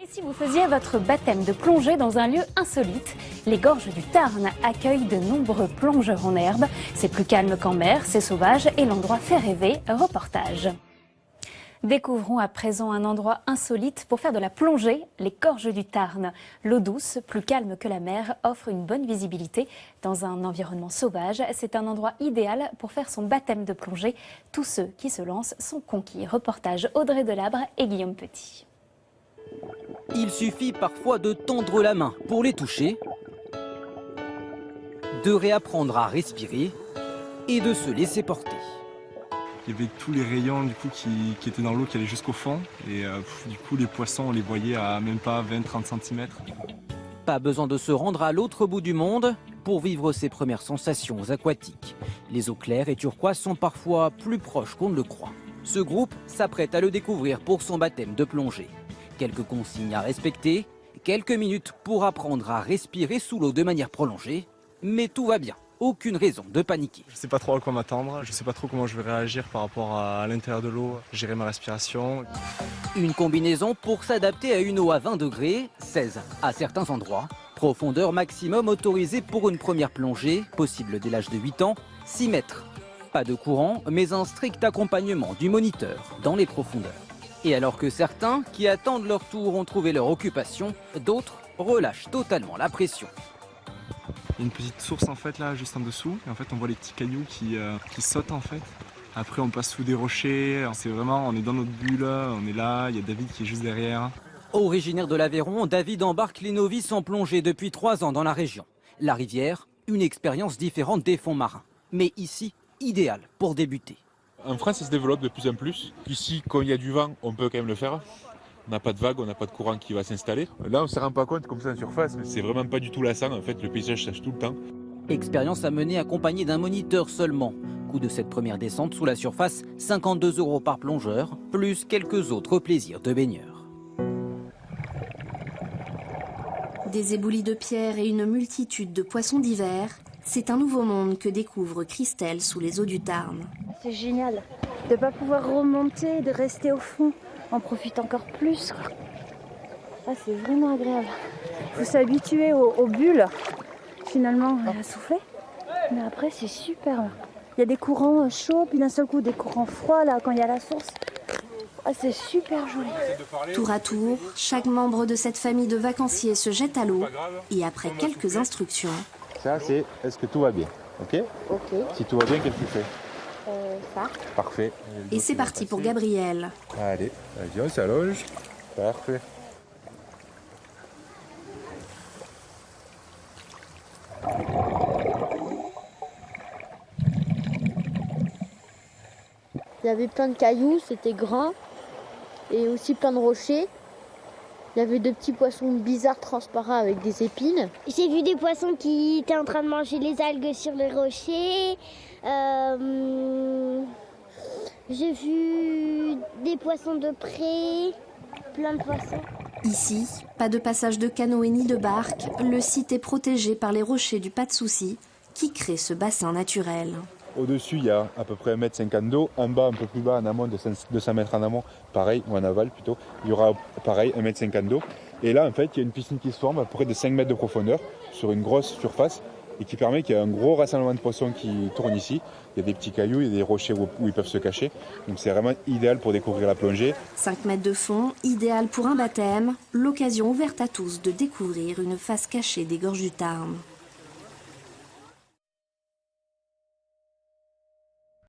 Et si vous faisiez votre baptême de plongée dans un lieu insolite, les gorges du Tarn accueillent de nombreux plongeurs en herbe. C'est plus calme qu'en mer, c'est sauvage et l'endroit fait rêver. Reportage. Découvrons à présent un endroit insolite pour faire de la plongée, les gorges du Tarn. L'eau douce, plus calme que la mer, offre une bonne visibilité dans un environnement sauvage. C'est un endroit idéal pour faire son baptême de plongée. Tous ceux qui se lancent sont conquis. Reportage Audrey Delabre et Guillaume Petit. Il suffit parfois de tendre la main pour les toucher, de réapprendre à respirer et de se laisser porter. Il y avait tous les rayons du coup, qui étaient dans l'eau, qui allaient jusqu'au fond. Et du coup, les poissons, on les voyait à même pas 20-30 cm. Pas besoin de se rendre à l'autre bout du monde pour vivre ses premières sensations aquatiques. Les eaux claires et turquoises sont parfois plus proches qu'on ne le croit. Ce groupe s'apprête à le découvrir pour son baptême de plongée. Quelques consignes à respecter, quelques minutes pour apprendre à respirer sous l'eau de manière prolongée. Mais tout va bien, aucune raison de paniquer. Je ne sais pas trop à quoi m'attendre, je ne sais pas trop comment je vais réagir par rapport à l'intérieur de l'eau, gérer ma respiration. Une combinaison pour s'adapter à une eau à 20 degrés, 16 à certains endroits. Profondeur maximum autorisée pour une première plongée, possible dès l'âge de 8 ans, 6 mètres. Pas de courant, mais un strict accompagnement du moniteur dans les profondeurs. Et alors que certains qui attendent leur tour ont trouvé leur occupation, d'autres relâchent totalement la pression. Il y a une petite source en fait là juste en dessous, et en fait on voit les petits cailloux qui sautent en fait. Après on passe sous des rochers, c'est vraiment, on est dans notre bulle, on est là, il y a David qui est juste derrière. Originaire de l'Aveyron, David embarque les novices en plongée depuis 3 ans dans la région. La rivière, une expérience différente des fonds marins. Mais ici, idéal pour débuter. En France, ça se développe de plus en plus. Ici, quand il y a du vent, on peut quand même le faire. On n'a pas de vague, on n'a pas de courant qui va s'installer. Là, on ne se rend pas compte comme ça en surface, mais c'est vraiment pas du tout lassant. En fait, le paysage change tout le temps. Expérience à mener accompagnée d'un moniteur seulement. Coût de cette première descente sous la surface, 52 € par plongeur, plus quelques autres plaisirs de baigneur. Des éboulis de pierre et une multitude de poissons d'hiver, c'est un nouveau monde que découvre Christelle sous les eaux du Tarn. C'est génial de ne pas pouvoir remonter, de rester au fond. On profite encore plus. Ah, c'est vraiment agréable. Il faut s'habituer aux bulles, finalement, à souffler. Mais après, c'est super. Il y a des courants chauds, puis d'un seul coup, des courants froids là, quand il y a la source. Ah, c'est super joli. Tour à tour, chaque membre de cette famille de vacanciers se jette à l'eau et après quelques instructions. Ça, c'est est-ce que tout va bien, ok? Ok. Si tout va bien, qu'est-ce que tu fais? Ça. Parfait. Et c'est parti pour Gabriel. Allez, vas-y, on s'allonge. Parfait. Il y avait plein de cailloux, c'était grand, et aussi plein de rochers. Il y avait de petits poissons bizarres transparents avec des épines. J'ai vu des poissons qui étaient en train de manger les algues sur les rochers. J'ai vu des poissons de près, plein de poissons. Ici, pas de passage de canoë ni de barque, le site est protégé par les rochers du Pas de Souci qui créent ce bassin naturel. Au-dessus, il y a à peu près 1,50 m d'eau. En bas, un peu plus bas, en amont, de 200 mètres en amont, pareil, ou en aval plutôt, il y aura pareil 1,50 m d'eau. Et là, en fait, il y a une piscine qui se forme à peu près de 5 mètres de profondeur sur une grosse surface et qui permet qu'il y ait un gros rassemblement de poissons qui tourne ici. Il y a des petits cailloux, il y a des rochers où ils peuvent se cacher. Donc c'est vraiment idéal pour découvrir la plongée. 5 mètres de fond, idéal pour un baptême, l'occasion ouverte à tous de découvrir une face cachée des gorges du Tarn.